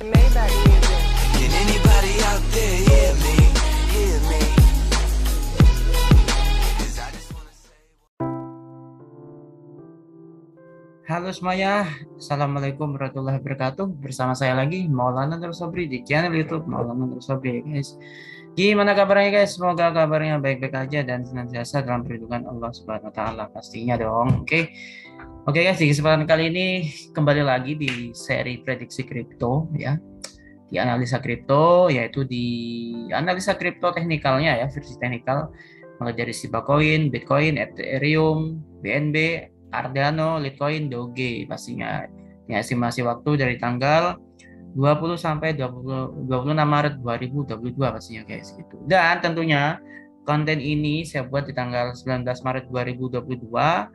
Maybach music. Can anybody out there hear me? Hear me? 'Cause I just wanna say. Halo semuanya, Assalamualaikum warahmatullahi wabarakatuh. Bersama saya lagi Maulana Nur Sobri di channel YouTube Maulana Nur Sobri, guys. Gimana kabarnya, guys? Semoga kabarnya baik-baik aja dan senantiasa dalam perlindungan Allah Subhanahu wa taala pastinya dong. Oke guys, di kesempatan kali ini kembali lagi di seri prediksi kripto ya. Di analisa kripto, yaitu di analisa kripto teknikalnya ya, versi teknikal, mulai dari Shiba Coin, Bitcoin, Ethereum, BNB, Cardano, Litecoin, Doge pastinya. Ya, estimasi waktu dari tanggal 20 sampai 26 Maret 2022 pastinya, guys, gitu. Dan tentunya konten ini saya buat di tanggal 19 Maret 2022,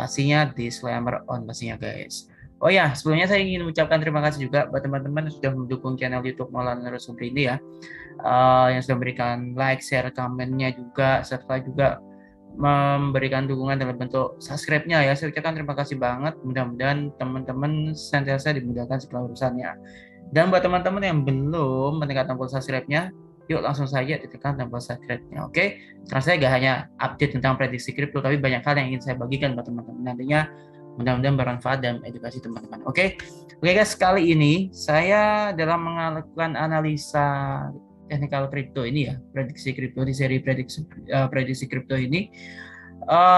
pastinya disclaimer on pastinya, guys. Oh ya, sebelumnya saya ingin mengucapkan terima kasih juga buat teman-teman yang sudah mendukung channel YouTube Maulana Nur Sobri ini ya, yang sudah memberikan like, share, komennya juga, serta juga memberikan dukungan dalam bentuk subscribe-nya ya. Saya ucapkan terima kasih banget. Mudah-mudahan teman-teman senantiasa dimudahkan segala urusannya. Dan buat teman-teman yang belum menekan tombol subscribe-nya, yuk langsung saja ditekan tombol subscribe-nya. Oke? Karena saya gak hanya update tentang prediksi kripto, tapi banyak hal yang ingin saya bagikan buat teman-teman. Nantinya mudah-mudahan bermanfaat dan edukasi teman-teman. Oke guys, kali ini saya dalam melakukan analisa teknikal kripto ini ya, prediksi kripto di seri prediksi kripto ini,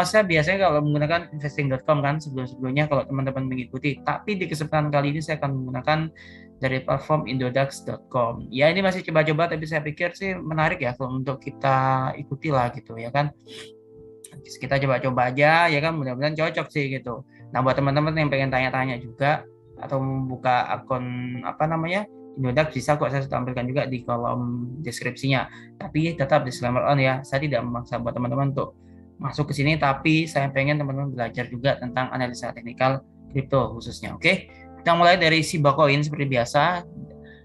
saya biasanya kalau menggunakan investing.com kan sebelumnya kalau teman-teman mengikuti, tapi di kesempatan kali ini saya akan menggunakan dari platform indodax.com. Ya, ini masih coba-coba, tapi saya pikir sih menarik ya kalau untuk kita ikuti lah gitu ya kan. Kita coba-coba aja ya kan, mudah-mudahan cocok sih gitu. Nah, buat teman-teman yang pengen tanya-tanya juga atau membuka akun Indodax, bisa kok saya tampilkan juga di kolom deskripsinya. Tapi tetap disclaimer on ya, saya tidak memaksa buat teman-teman untuk masuk ke sini, tapi saya pengen teman-teman belajar juga tentang analisa teknikal kripto khususnya. Oke, kita mulai dari Shiba Coin seperti biasa.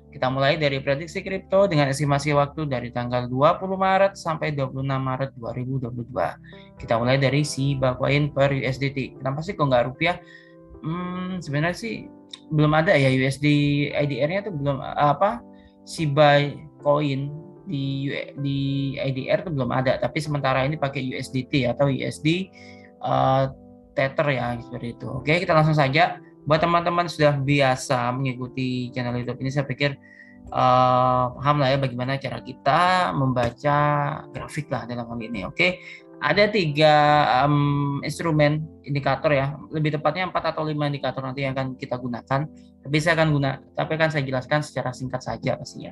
Kita mulai dari prediksi kripto dengan estimasi waktu dari tanggal 20 Maret sampai 26 Maret 2022. Kita mulai dari Shiba Coin per USDT. Kenapa sih kok nggak rupiah? Sebenarnya sih belum ada ya USD IDR-nya tuh belum Shiba Coin di IDR tuh belum ada, tapi sementara ini pakai USDT atau USD Tether ya, seperti itu. Oke, kita langsung saja. Buat teman-teman sudah biasa mengikuti channel YouTube ini, saya pikir paham lah ya bagaimana cara kita membaca grafik lah dalam hal ini. Oke, ada 3 instrumen indikator ya, lebih tepatnya 4 atau 5 indikator nanti yang akan kita gunakan. Tapi akan saya jelaskan secara singkat saja pastinya.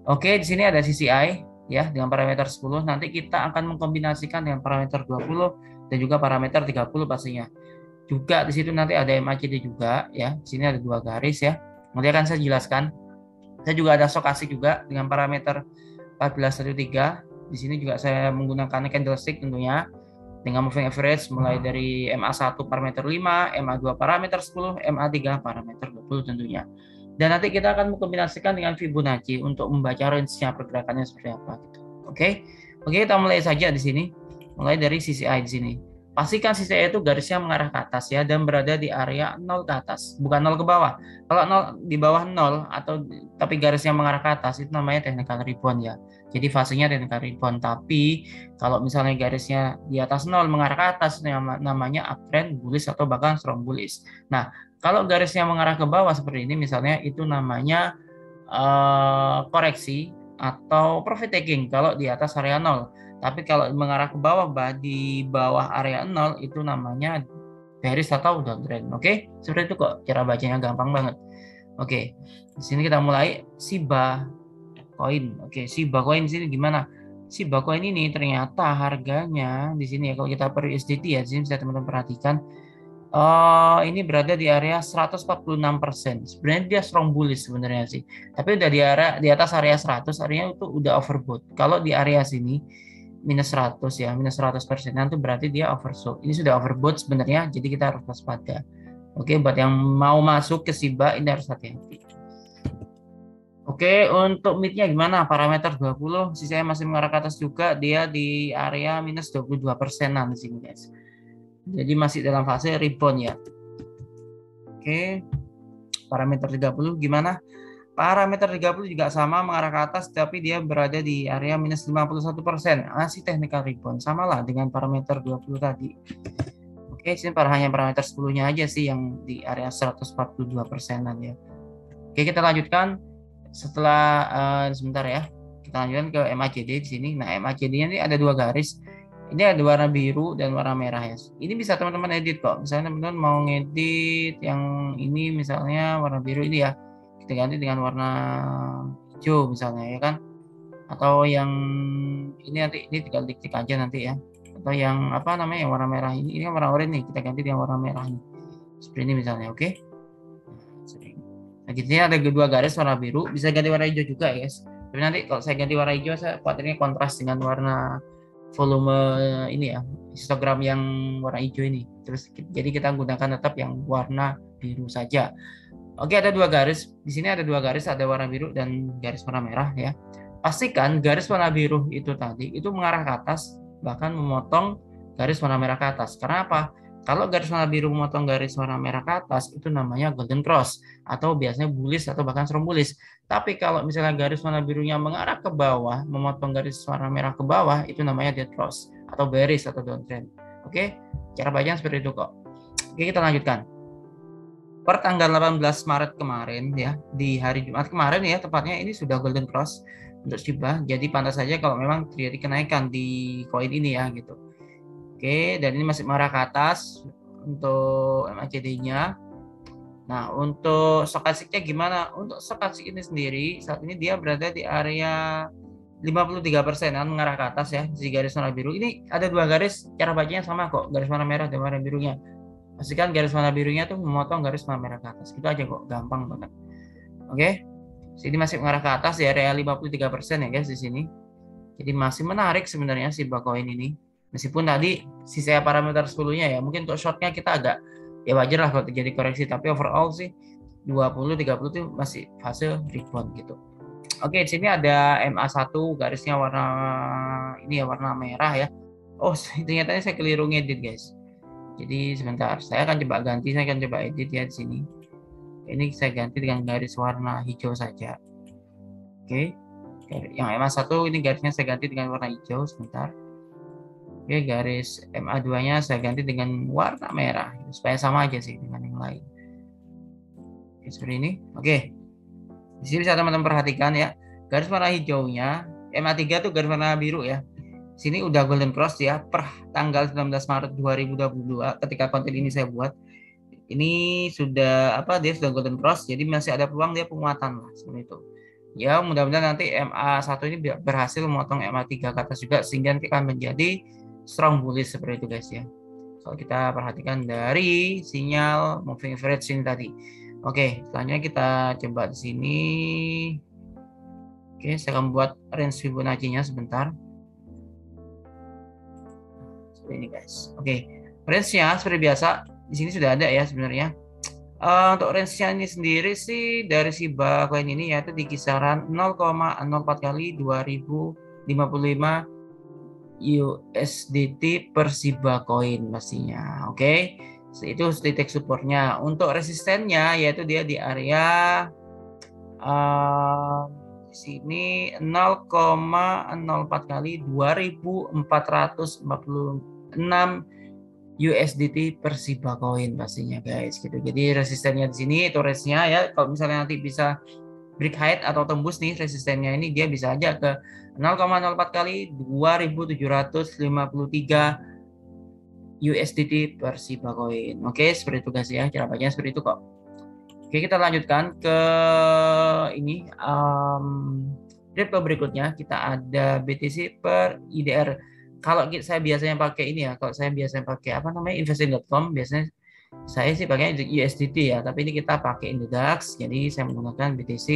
Oke, di sini ada CCI ya dengan parameter 10. Nanti kita akan mengkombinasikan dengan parameter 20 dan juga parameter 30 pastinya. Juga di situ nanti ada MACD juga ya. Di sini ada 2 garis ya. Nanti akan saya jelaskan. Saya juga ada stokastik juga dengan parameter 1413. Di sini juga saya menggunakan candlestick tentunya dengan moving average mulai dari MA1 parameter 5, MA2 parameter 10, MA3 parameter 20 tentunya. Dan nanti kita akan mengkombinasikan dengan Fibonacci untuk membaca range-nya pergerakannya seperti apa gitu. Oke, kita mulai saja di sini. Mulai dari CCI di sini. Pastikan CCI itu garisnya mengarah ke atas ya dan berada di area 0 ke atas, bukan 0 ke bawah. Kalau 0 di bawah 0 tapi garisnya mengarah ke atas, itu namanya technical rebound ya. Jadi fasenya technical rebound. Tapi kalau misalnya garisnya di atas 0 mengarah ke atas, namanya uptrend bullish atau bahkan strong bullish. Nah, kalau garisnya mengarah ke bawah seperti ini misalnya, itu namanya koreksi atau profit taking kalau di atas area 0. Tapi kalau mengarah ke bawah, di bawah area 0, itu namanya bearish atau downtrend. Oke, seperti itu kok, cara bacanya gampang banget. Oke, di sini kita mulai Shiba Coin. Oke, Shiba Coin di sini gimana? Shiba Coin ini ternyata harganya di sini ya, kalau kita per USDT ya, di sini bisa teman-teman perhatikan. Ini berada di area 146%. Sebenarnya dia strong bullish sebenarnya sih. Tapi udah di atas area 100, artinya itu udah overbought. Kalau di area sini minus 100 ya, minus 100%, itu berarti dia oversold. Ini sudah overbought sebenarnya, jadi kita harus waspada. Oke, buat yang mau masuk ke Shiba ini harus hati-hati. Oke, untuk mid-nya gimana? Parameter 20, sisanya masih mengarah ke atas juga, dia di area minus 22%-an di sini, guys. Jadi masih dalam fase rebound ya. Oke, parameter 30 gimana? Parameter 30 juga sama mengarah ke atas, tapi dia berada di area minus 51%. Masih technical rebound, sama lah dengan parameter 20 tadi. Oke, sini hanya parameter 10-nya aja sih yang di area 142%-an ya. Oke, kita lanjutkan setelah sebentar ya. Kita lanjutkan ke MACD di sini. Nah, MACD-nya ini ada dua garis. Ini ada warna biru dan warna merah ya. Ini bisa teman-teman edit kok. Misalnya teman-teman mau ngedit yang ini misalnya warna biru ini ya. Kita ganti dengan warna hijau misalnya ya kan. Atau yang ini nanti ini tinggal diklik aja nanti ya. Atau yang apa namanya yang warna merah ini warna oranye nih. Kita ganti dengan warna merah nih. Seperti ini misalnya, oke. Nah, gitu ada dua garis warna biru, bisa ganti warna hijau juga ya guys. Tapi nanti kalau saya ganti warna hijau, saya khawatirnya kontras dengan warna volume ini ya, histogram yang warna hijau ini. Terus jadi kita gunakan tetap yang warna biru saja. Oke, ada dua garis. Di sini ada dua garis, ada warna biru dan garis warna merah ya. Pastikan garis warna biru itu tadi itu mengarah ke atas, bahkan memotong garis warna merah ke atas. Karena apa? Kalau garis warna biru memotong garis warna merah ke atas, itu namanya golden cross atau biasanya bullish atau bahkan strong bullish. Tapi kalau misalnya garis warna birunya mengarah ke bawah, memotong garis warna merah ke bawah, itu namanya dead cross atau bearish atau downtrend. Oke, cara bacanya seperti itu kok. Oke, kita lanjutkan. Per tanggal 18 Maret kemarin ya, di hari Jumat kemarin ya, tepatnya ini sudah golden cross untuk Shiba. Jadi pantas saja kalau memang terjadi kenaikan di koin ini ya gitu. Oke, dan ini masih mengarah ke atas untuk MACD-nya. Nah, untuk stokastiknya gimana? Untuk stokastik ini sendiri, saat ini dia berada di area 53%an mengarah ke atas ya, si garis warna biru. Ini ada dua garis, cara bacanya sama kok, garis warna merah dan warna birunya. Pastikan garis warna birunya tuh memotong garis warna merah ke atas. Gitu aja kok, gampang banget. Oke, sini masih mengarah ke atas di area 53% ya guys di sini. Jadi masih menarik sebenarnya si Bitcoin ini. Meskipun tadi sisa parameter 10-nya ya, mungkin untuk shortnya kita agak ya wajar lah kalau terjadi koreksi, tapi overall sih 20-30 itu masih fase rebound gitu. Oke, di sini ada MA1 garisnya warna ini ya warna merah ya. Oh, ternyata saya keliru ngedit guys. Jadi sebentar, saya akan coba ganti, saya akan coba edit ya di sini. Ini saya ganti dengan garis warna hijau saja. Oke. Yang MA1 ini garisnya saya ganti dengan warna hijau sebentar. Oke, garis MA2-nya saya ganti dengan warna merah supaya sama aja sih dengan yang lain. Oke, seperti ini. Oke. Di sini bisa teman-teman perhatikan ya. Garis warna hijaunya MA3 tuh garis warna biru ya. Sini udah golden cross ya per tanggal 19 Maret 2022 ketika konten ini saya buat. Ini sudah dia sudah golden cross, jadi masih ada peluang dia penguatan lah seperti itu. Ya, mudah-mudahan nanti MA1 ini berhasil memotong MA3 ke atas juga sehingga nanti akan menjadi strong bullish seperti itu guys ya. Kalau kita perhatikan dari sinyal moving average ini tadi. Oke, selanjutnya kita coba di sini. Oke, saya akan buat range Fibonacci-nya sebentar. Seperti ini guys. Oke, range-nya seperti biasa di sini sudah ada ya sebenarnya. Untuk range-nya ini sendiri sih dari Shiba Coin ini yaitu di kisaran 0,04 kali 2055 USDT per Shiba Coin pastinya. Oke. Itu titik supportnya. Untuk resistennya yaitu dia di area di sini 0,04 kali 2446 USDT per Shiba Coin pastinya guys gitu. Jadi resistennya di sini itu range-nya ya. Kalau misalnya nanti bisa break height atau tembus nih resistennya ini dia bisa aja ke 0,04 kali 2753 USDT per Shiba Coin. Oke, seperti itu guys ya. Cara bacanya seperti itu kok. Oke, kita lanjutkan ke ini crypto berikutnya. Kita ada BTC per IDR. Kalau saya biasanya pakai ini ya, kalau saya biasanya pakai investing.com, biasanya saya sih pakai USDT ya, tapi ini kita pakai Index, jadi saya menggunakan BTC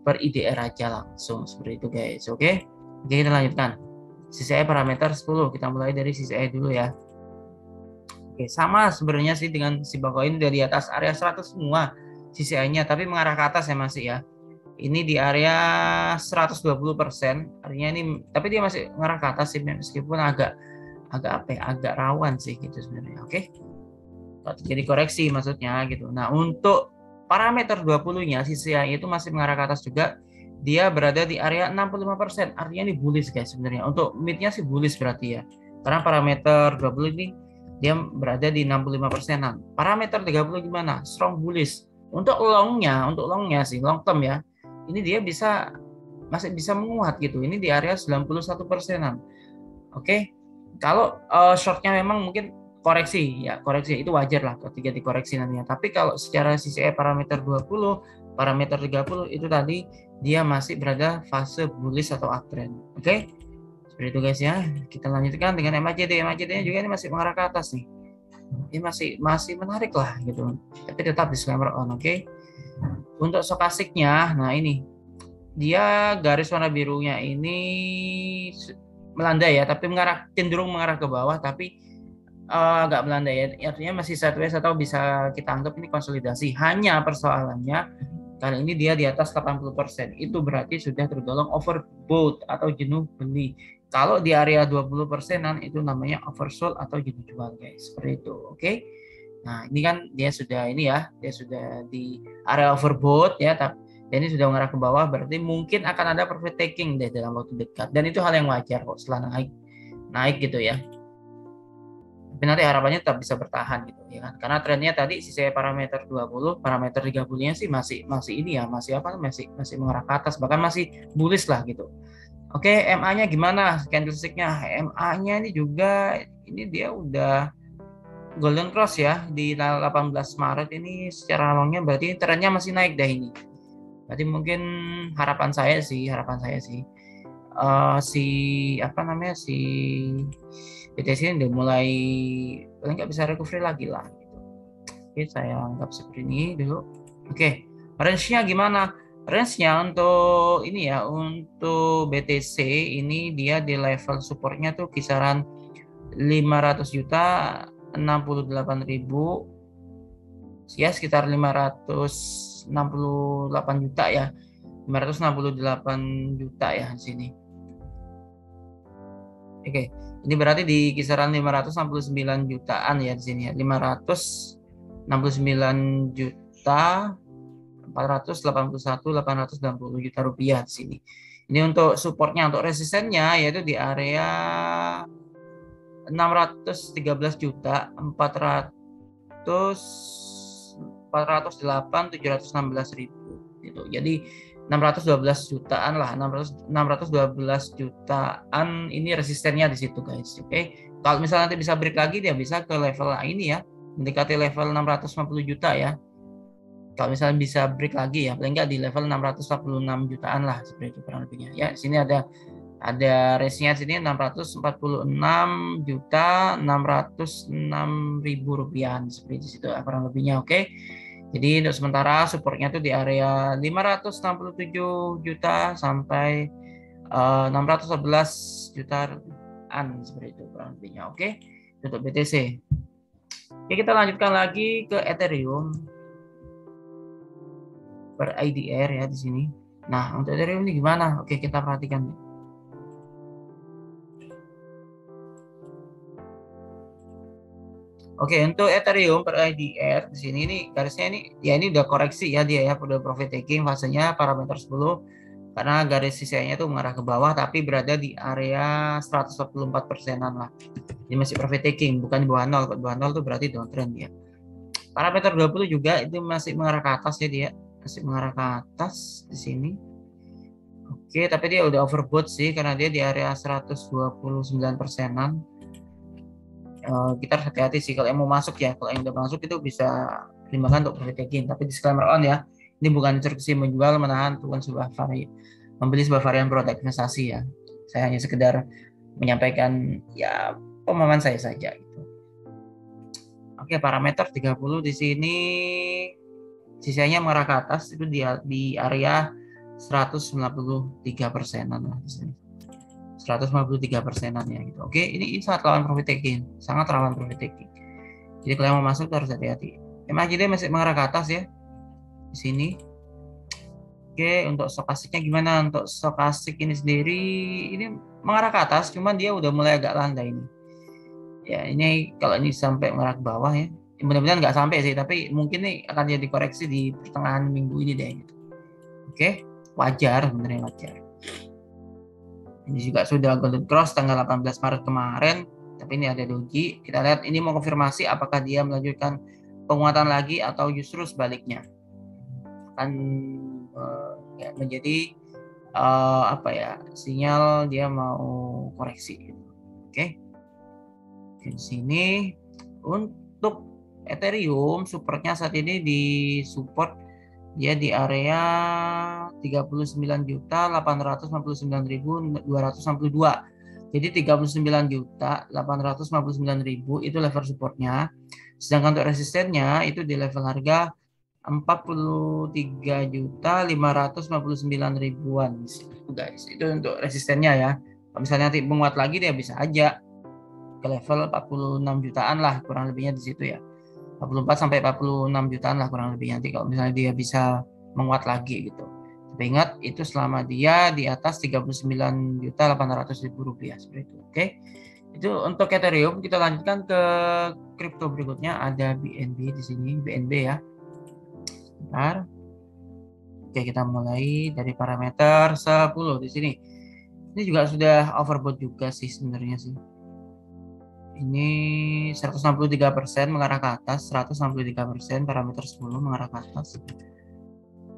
per IDR aja langsung seperti itu guys. Oke, kita lanjutkan. CCI parameter 10, kita mulai dari CCI dulu ya. Oke, sama sebenarnya sih dengan Shiba Coin dari atas area 100 semua CCI-nya, tapi mengarah ke atas ya masih ya. Ini di area 120%, artinya ini, tapi dia masih mengarah ke atas sih meskipun agak rawan sih gitu sebenarnya. Oke. Kalau terjadi koreksi maksudnya gitu. Nah, untuk parameter 20-nya CCI itu masih mengarah ke atas juga. Dia berada di area 65%. Artinya ini bullish guys sebenarnya. Untuk mid-nya sih bullish berarti ya. Karena parameter 20 ini dia berada di 65%-an. Parameter 30 gimana? Strong bullish. Untuk longnya sih, long term ya. Ini dia masih bisa menguat gitu. Ini di area 91%-an. Oke. Kalau shortnya memang mungkin koreksi itu wajar lah ketika dikoreksi nantinya. Tapi kalau secara CCI parameter 20, parameter 30 itu tadi dia masih berada fase bullish atau uptrend. Oke. Seperti itu guys ya. Kita lanjutkan dengan MACD. MACD-nya juga ini masih mengarah ke atas nih. Ini masih menarik lah gitu. Tapi tetap disclaimer on, oke. Untuk stokastiknya, nah ini dia garis warna birunya ini melandai ya, tapi cenderung mengarah ke bawah, tapi agak melandai ya. Artinya masih sideways atau bisa kita anggap ini konsolidasi. Hanya persoalannya kali ini dia di atas 80%. Itu berarti sudah tergolong overbought atau jenuh beli. Kalau di area 20%-an itu namanya oversold atau jenuh jual guys. Seperti itu, oke. Nah, ini kan dia sudah di area overbought ya, dan ini sudah mengarah ke bawah, berarti mungkin akan ada profit taking deh dalam waktu dekat. Dan itu hal yang wajar kok setelah naik gitu ya. Tapi nanti harapannya tetap bisa bertahan gitu ya kan. Karena trennya tadi sisi parameter 20, parameter 30-nya sih masih ini ya, masih mengarah ke atas, bahkan masih bullish lah gitu. Oke, MA-nya gimana? Candlestick-nya, MA-nya ini juga ini dia udah golden cross ya di 18 Maret ini secara longnya, berarti trennya masih naik dah ini. Berarti mungkin harapan saya sih si BTC ini udah mulai paling nggak bisa recovery lagi lah gitu. Oke, saya anggap seperti ini dulu. Oke, range-nya gimana? Range-nya untuk ini ya, untuk BTC ini dia di level supportnya tuh kisaran 500 juta, 68.000 ya, sekitar 568 juta ya, 568 juta ya di sini. Oke, ini berarti di kisaran 569 jutaan ya di sini ya, 569 juta 481.860 juta rupiah di sini. Ini untuk supportnya. Untuk resistennya yaitu di area 613 juta 408.716.000 gitu. Jadi 612 jutaan lah, 612 jutaan ini resistennya di situ guys. Oke. Kalau misalnya nanti bisa break lagi, dia bisa ke level ini ya, mendekati level 650 juta ya. Kalau misalnya bisa break lagi ya, paling nggak di level 646 jutaan lah seperti itu kurang lebihnya. Ya, di sini ada range-nya sini 646 juta 606.000 rupiah seperti itu situ kurang lebihnya, oke. Jadi untuk sementara supportnya tuh di area 567 juta sampai 611 jutaan seperti itu kurang lebihnya, oke. Untuk BTC. Oke, kita lanjutkan lagi ke Ethereum per IDR ya di sini. Nah, untuk Ethereum ini gimana? Oke, kita perhatikan. Oke, untuk Ethereum per IDR di sini ini garisnya ini udah koreksi ya dia ya, udah profit taking fasenya parameter 10 karena garis sisanya itu mengarah ke bawah tapi berada di area 144%-an lah. Ini masih profit taking, bukan di bawah 0. Di bawah 0 itu berarti downtrend ya. Parameter 20 juga itu masih mengarah ke atas ya dia. Masih mengarah ke atas di sini. Oke, tapi dia udah overbought sih karena dia di area 129%-an. Kita harus hati-hati sih kalau yang mau masuk ya. Kalau yang udah masuk itu bisa pertimbangkan untuk profit taking. Tapi disclaimer on ya, ini bukan instruksi menjual, menahan, bukan membeli sebuah varian produk investasi ya. Saya hanya sekedar menyampaikan ya pemahaman saya saja gitu. Oke, parameter 30 di sini sisanya mengarah ke atas itu di area 193%-an lah di sini. 153%-an ya gitu. Oke, ini sangat rawan profit taking, sangat rawan profit taking. Jadi kalau yang mau masuk harus hati-hati. MACD masih mengarah ke atas ya di sini. Oke, untuk stokastiknya gimana? Untuk stokastik ini sendiri ini mengarah ke atas, cuman dia udah mulai agak landai ini. Ya, ini kalau ini sampai mengarah ke bawah ya. Mudah-mudahan nggak sampai sih, tapi mungkin nih akan jadi koreksi di pertengahan minggu ini deh gitu. Oke, wajar, sebenarnya wajar. Ini juga sudah golden cross tanggal 18 Maret kemarin, tapi ini ada doji. Kita lihat ini mau konfirmasi apakah dia melanjutkan penguatan lagi atau justru sebaliknya akan ya, menjadi apa ya, sinyal dia mau koreksi gitu. Oke. Di sini untuk Ethereum supportnya saat ini di support dia di area 39.859.262. Jadi 39.859.000 itu level supportnya. Sedangkan untuk resistennya itu di level harga 43.559.000-an guys. Itu untuk resistennya ya. Kalau misalnya nanti menguat lagi dia bisa aja ke level 46 jutaan lah kurang lebihnya di situ ya. 44 sampai 46 jutaan lah kurang lebih nanti kalau misalnya dia bisa menguat lagi gitu. Tapi ingat itu selama dia di atas 39.800.000 rupiah seperti itu. Oke. Itu untuk Ethereum. Kita lanjutkan ke kripto berikutnya, ada BNB di sini, BNB ya. Bentar. Oke, kita mulai dari parameter 10 di sini. Ini juga sudah overbought juga sih sebenarnya sih. Ini 163% mengarah ke atas, 163% parameter 10 mengarah ke atas.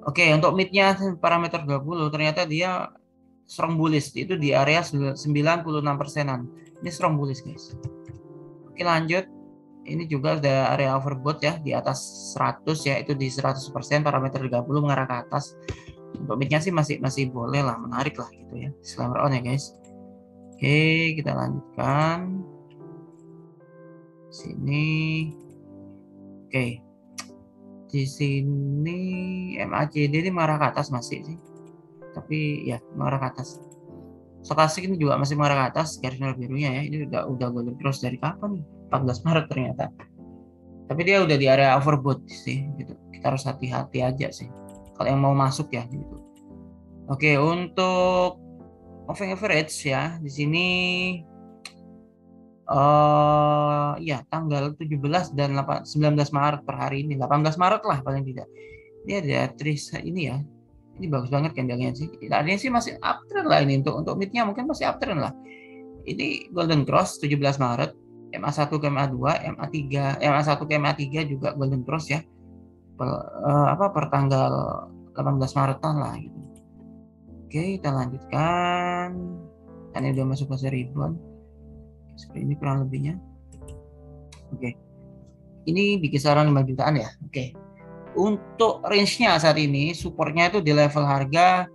Oke, untuk mid-nya parameter 20 ternyata dia strong bullish, itu di area 96%-an. Ini strong bullish, guys. Oke, lanjut. Ini juga ada area overbought ya, di atas 100 ya, itu di 100% parameter 30 mengarah ke atas. Untuk mid-nya sih masih boleh lah, menarik lah gitu ya. Disclaimer on ya, guys. Oke, kita lanjutkan. Sini. Oke. Di sini MACD ini mengarah ke atas masih sih. Tapi ya mengarah ke atas. Stokastik ini juga masih mengarah ke atas, garis merah birunya ya. Ini udah golden cross dari kapan nih? 14 Maret ternyata. Tapi dia udah di area overbought sih gitu. Kita harus hati-hati aja sih kalau yang mau masuk ya gitu. Oke, untuk moving average ya di sini ya tanggal 17 dan 19 Maret per hari ini, 18 Maret lah paling tidak. Ini ada tris ini ya. Ini bagus banget candlenya sih. Tadinya sih masih uptrend lah ini, untuk mid-nya mungkin masih uptrend lah. Ini golden cross 17 Maret, MA1 ke MA2, MA3, MA1 ke MA3 juga golden cross ya. Per tanggal 18 Maretan lah gitu. Oke, kita lanjutkan. Kan ini udah masuk fase ribuan. Seperti ini kurang lebihnya. Oke. Ini di kisaran 5 jutaan ya. Oke. Untuk range-nya saat ini supportnya itu di level harga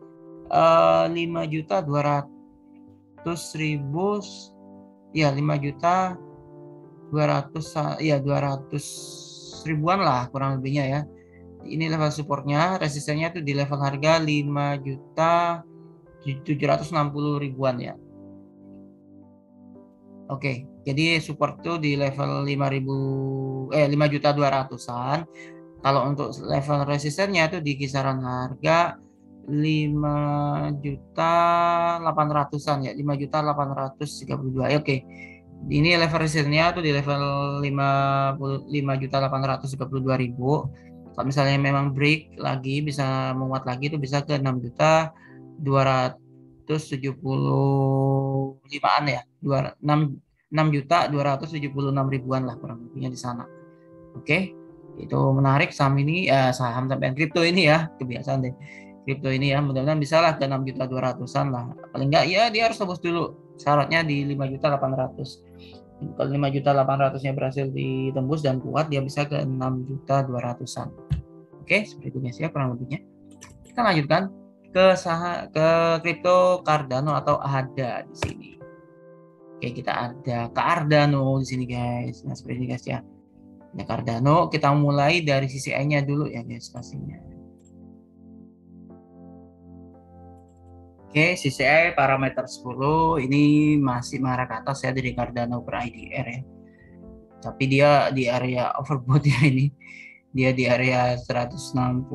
5.200.000 ya, 5.200 ya 200 ribuan lah kurang lebihnya ya. Ini level supportnya, resistennya itu di level harga 5.760.000-an ya. Oke, jadi support itu di level 5.200.000-an. Kalau untuk level resistennya itu di kisaran harga 5.800.000-an ya, 5.832. Oke. Ini level resistennya itu di level 5.832.000. Kalau misalnya memang break lagi bisa menguat lagi itu bisa ke 6.275-an ya. 6.276.000-an lah kurang lebihnya di sana. Oke. Itu menarik saham ini saham sampai kripto ini ya, kebiasaan deh kripto ini ya, mudah-mudahan bisa lah ke 6.200.000-an lah, paling enggak ya dia harus tembus dulu syaratnya di 5.800.000. Kalau 5.800.000-nya berhasil ditembus dan kuat dia bisa ke 6.200.000-an. Oke, seperti itu guys ya kurang lebihnya. Kita lanjutkan ke kripto Cardano atau ADA di sini. Oke, kita ada Cardano di sini guys. Nah, seperti ini guys ya. Nah, Cardano kita mulai dari CCI-nya dulu ya guys pastinya. Oke, CCI parameter 10 ini masih mengarah ke atas ya dari Cardano per IDR ya. Tapi dia di area overbought ya ini. Dia di area 160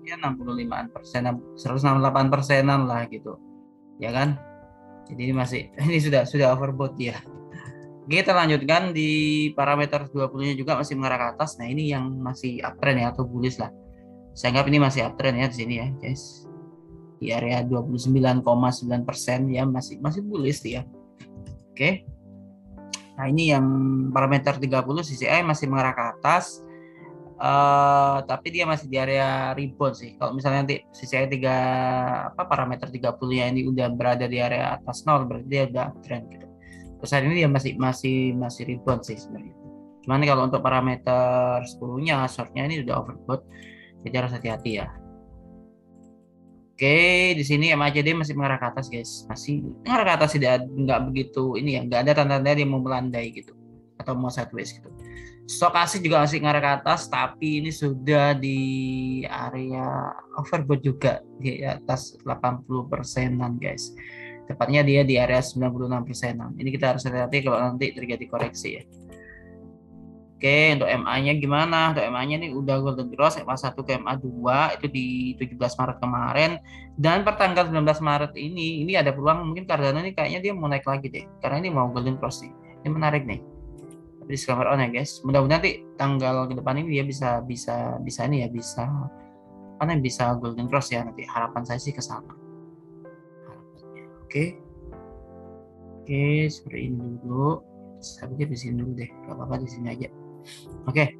ya 65%, 168%-an lah gitu. Ya kan? Jadi ini masih ini sudah overbought ya. Oke, kita lanjutkan di parameter 20-nya juga masih mengarah ke atas. Nah, ini yang masih uptrend ya atau bullish lah. Saya anggap ini masih uptrend ya di sini ya, guys. Di area 29,9% ya masih bullish ya. Oke. Nah, ini yang parameter 30 CCI masih mengarah ke atas. Tapi dia masih di area rebound sih. Kalau misalnya nanti CCI parameter 30 ya ini udah berada di area atas 0, berarti dia udah uptrend gitu. Terus hari ini dia masih rebound sih sebenarnya. Cuman kalau untuk parameter 10-nya shortnya ini udah overbought, jadi harus hati-hati ya. Oke, di sini MACD masih mengarah ke atas guys, masih mengarah ke atas, tidak nggak begitu ini ya, nggak ada tanda-tanda dia mau melandai gitu atau mau sideways gitu. Stokastik juga masih mengarah ke atas, tapi ini sudah di area overbought juga di atas 80%-an guys. Tepatnya dia di area 96%-an. Ini kita harus hati-hati kalau nanti terjadi koreksi ya. Oke, untuk MA-nya gimana? Untuk MA-nya ini udah golden cross MA1 ke MA2 itu di 17 Maret kemarin, dan per tanggal 19 Maret ini ada peluang mungkin Cardano ini kayaknya dia mau naik lagi deh. Karena ini mau golden cross nih. Ini menarik nih. Tapi disclaimer on ya guys. Mudah-mudahan nanti tanggal ke depan ini dia bisa ini ya, bisa golden cross ya nanti. Harapan saya sih ke sana. Oke. Oke, seperti ini dulu. Saya pikir di sini dulu deh. Gak apa-apa di sini aja. Oke,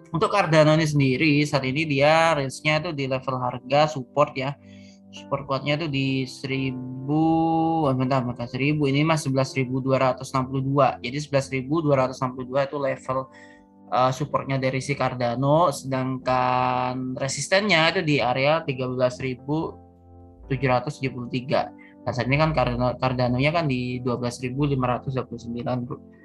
untuk Cardano ini sendiri saat ini dia range-nya itu di level harga support ya. Support kuatnya itu di 1000, ini mas 11.262. Jadi 11.262 itu level supportnya dari si Cardano, sedangkan resistennya itu di area 13.773. Nah, saat ini kan Cardano-nya kan di 12.529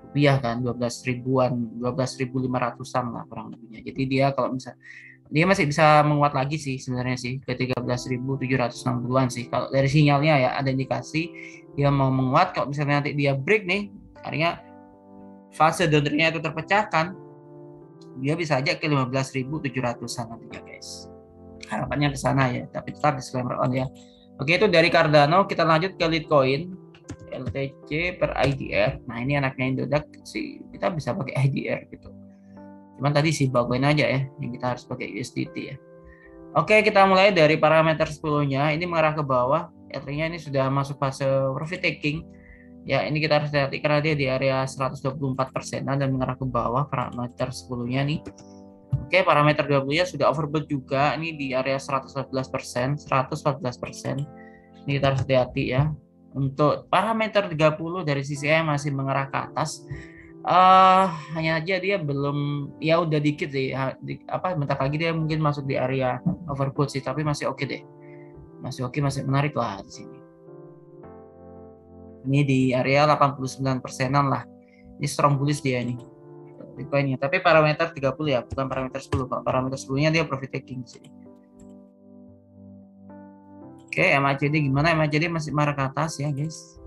rupiah kan, 12 ribuan, 12.500-an lah kurang lebihnya. Jadi dia kalau misalnya dia masih bisa menguat lagi sih sebenarnya sih ke 13.760-an sih. Kalau dari sinyalnya ya ada indikasi dia mau menguat. Kalau misalnya nanti dia break nih, artinya fase downtrendnya itu terpecahkan, dia bisa aja ke 15.700-an nantinya guys. Harapannya ke sana ya, tapi tetap disclaimer on ya. Oke, itu dari Cardano. Kita lanjut ke Litecoin. LTC per IDR. Nah, ini anaknya Indodax sih, kita bisa pakai IDR gitu. Cuman tadi sih baguin aja ya, yang kita harus pakai USDT ya. Oke, kita mulai dari parameter 10-nya. Ini mengarah ke bawah. Artinya ini sudah masuk fase profit taking. Ya, ini kita harus hati karena dia di area 124% dan mengarah ke bawah parameter 10-nya nih. Oke, parameter 20-nya sudah overbought juga. Ini di area 114%. Ini kita harus hati-hati ya. Untuk parameter 30 dari CCI masih mengarah ke atas. Hanya aja dia belum, ya udah dikit sih bentar lagi dia mungkin masuk di area overbought sih, tapi masih oke deh. Masih oke, masih menarik lah di sini. Ini di area 89%-an lah. Ini strong bullish dia ini. Bitcoinnya. Tapi parameter 30 ya, bukan parameter 10. Parameter 10-nya dia profit taking di sini. Oke, MACD gimana? MACD masih marah ke atas ya, guys.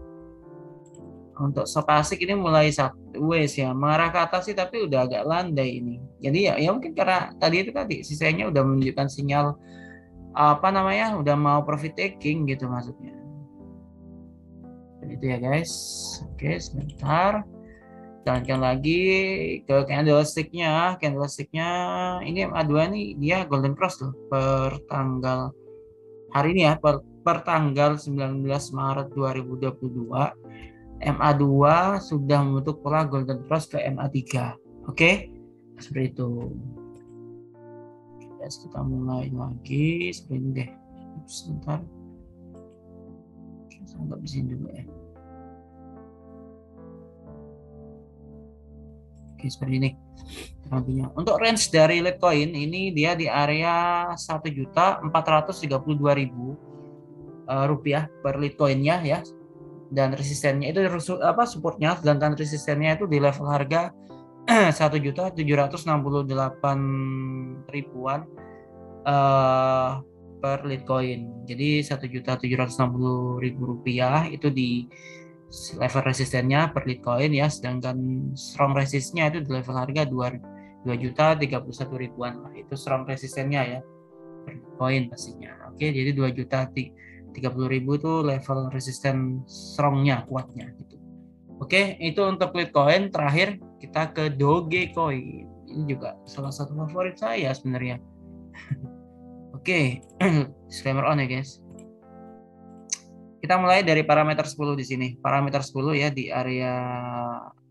Untuk stokastik ini mulai sideways ya, mengarah ke atas sih, tapi udah agak landai ini. Jadi ya mungkin karena tadi sisanya udah menunjukkan sinyal udah mau profit taking gitu maksudnya. Itu ya, guys. Oke, sebentar. Jalankan lagi ke candlestick-nya. Candlestick-nya ini MA2 nih dia golden cross loh per tanggal hari ini ya, per tanggal 19 Maret 2022 MA2 sudah membentuk pola golden cross ke MA3. Oke? Seperti itu. Yes, kita mulai lagi seperti ini deh. Sebentar. Saya anggap di sini dulu ya. Oke, seperti ini. Untuk range dari Litecoin ini dia di area 1.432.000 rupiah per Litecoinnya ya, dan resistennya itu supportnya, sedangkan resistennya itu di level harga 1.768.000-an per Litecoin. Jadi 1.760.000 rupiah itu di level resistennya per Litecoin ya, sedangkan strong resistnya itu di level harga 2.031.000-an lah, itu strong resistennya ya per Litecoin pastinya. Oke, jadi 2.030.000 itu level resisten strongnya, kuatnya gitu. Oke, itu untuk Litecoin. Terakhir kita ke Dogecoin. Ini juga salah satu favorit saya sebenarnya. Oke, disclaimer on ya guys. Kita mulai dari parameter 10 di sini. Parameter 10 ya di area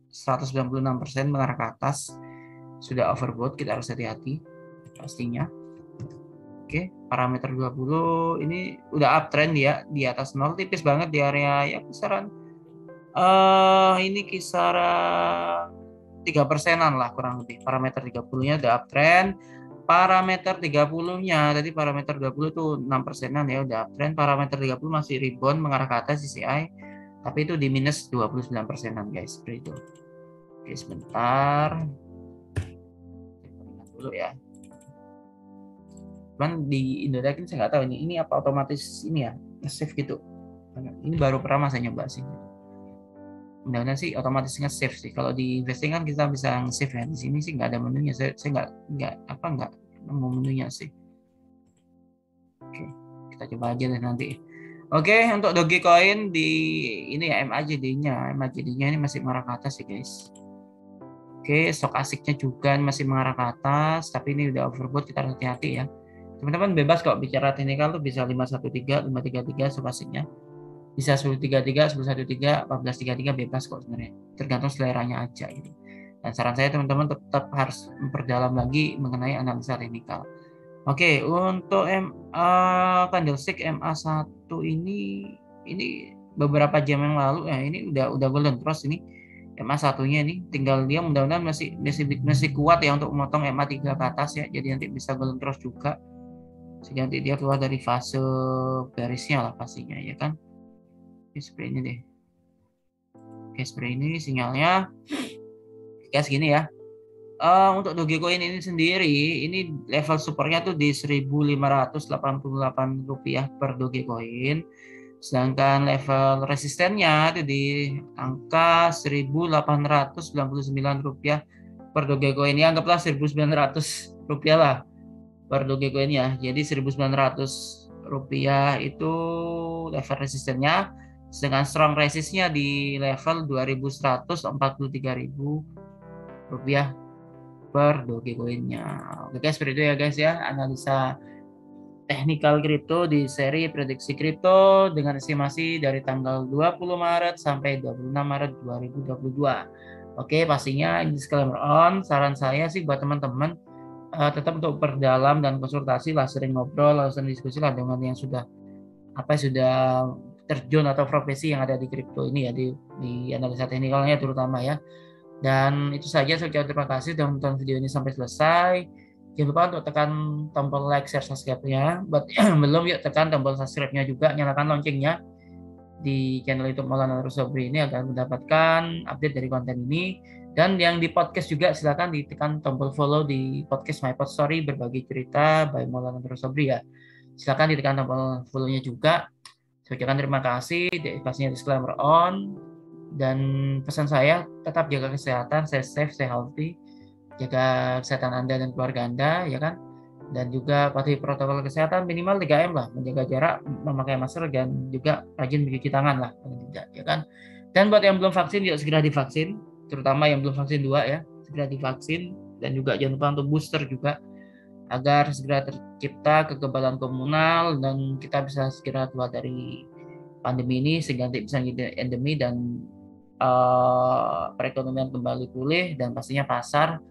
196% mengarah ke atas. Sudah overbought, kita harus hati-hati pastinya. Oke, parameter 20 ini udah uptrend ya, di atas 0, tipis banget di area ya kisaran ini kisaran 3%-an lah kurang lebih. Parameter 30-nya udah uptrend. Parameter 30-nya tadi parameter 20 itu 6%-an ya udah uptrend. Parameter 30 masih rebound mengarah ke atas CCI, tapi itu di minus 29%-an guys, seperti itu. Oke, sebentar. Lihat dulu ya. Cuman di Indodax ini saya nggak tahu ini apa otomatis ini ya nge-save gitu. Ini baru pertama saya nyoba sih. Mudah-mudahan sih otomatis nge-save sih. Kalau di investing kan kita bisa nge-save ya. Di sini sih nggak ada menunya. Saya nggak mau menunya sih. Oke, kita coba aja deh nanti. Oke, untuk Dogecoin di ini ya MACD-nya ini masih mengarah ke atas ya guys. Oke, stochasticnya juga masih mengarah ke atas, tapi ini udah overbought, kita hati-hati ya. Teman-teman bebas kok bicara teknikal tuh bisa 513, 533 stochasticnya. Bisa 1033, 1013, 1433 bebas kok sebenarnya. Tergantung seleranya aja gitu. Dan saran saya teman-teman tetap harus memperdalam lagi mengenai analisa teknikal. Oke, untuk candlestick MA1 ini beberapa jam yang lalu ya ini udah golden cross ini MA1-nya ini, tinggal dia mudah-mudahan masih kuat ya untuk memotong MA3 ke atas ya. Jadi nanti bisa golden cross juga. Sehingga nanti dia keluar dari fase bearish-nya lah pastinya ya kan. Oke, seperti ini deh. Oke, seperti ini sinyalnya. Kayak segini ya. Untuk Dogecoin ini sendiri, ini level supportnya tuh di 1.588 rupiah per Dogecoin. Sedangkan level resistennya itu di angka 1.899 rupiah per Dogecoin. Ya, anggaplah 1.900 rupiah lah per Dogecoin ya. Jadi 1.900 rupiah itu level resistennya. Sedangkan strong resistnya di level 2.143.000 rupiah per Dogecoin-nya. Oke guys, seperti itu ya guys ya analisa teknikal kripto di seri prediksi kripto dengan estimasi dari tanggal 20 Maret sampai 26 Maret 2022. Oke, pastinya ini disclaimer on. Saran saya sih buat teman-teman tetap untuk perdalam dan konsultasi lah, sering ngobrol, sering diskusi lah dengan yang sudah terjun atau profesi yang ada di kripto ini ya, di analisa teknikalnya terutama ya. Dan itu saja, saya ucapkan terima kasih sudah menonton video ini sampai selesai. Jangan lupa untuk tekan tombol like, share, subscribe-nya. Buat yang belum, yuk tekan tombol subscribe-nya juga, nyalakan loncengnya di channel YouTube Maulana Sobri ini agar mendapatkan update dari konten ini. Dan yang di podcast juga silakan ditekan tombol follow di podcast My Pod Story berbagi cerita by Maulana Sobri ya. Silakan ditekan tombol follow-nya juga. Saya ucapkan terima kasih. Pastinya disclaimer on. Dan pesan saya, tetap jaga kesehatan, stay safe, stay healthy, jaga kesehatan Anda dan keluarga Anda, ya kan? Dan juga patuhi protokol kesehatan minimal 3M lah, menjaga jarak, memakai masker, dan juga rajin mencuci tangan lah, tidak, ya kan? Dan buat yang belum vaksin, yuk segera divaksin, terutama yang belum vaksin 2 ya, segera divaksin, dan juga jangan lupa untuk booster juga, agar segera tercipta kekebalan komunal, dan kita bisa segera keluar dari pandemi ini, sehingga nanti bisa jadi endemi dan perekonomian kembali pulih, dan pastinya pasar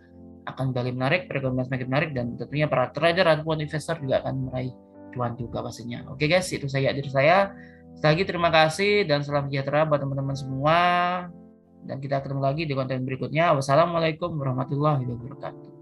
akan kembali menarik, perekonomian semakin menarik, dan tentunya para trader ataupun investor juga akan meraih cuan juga pastinya. Oke guys, itu saja dari saya. Sekali lagi terima kasih dan salam sejahtera buat teman-teman semua, dan kita ketemu lagi di konten berikutnya. Wassalamualaikum warahmatullahi wabarakatuh.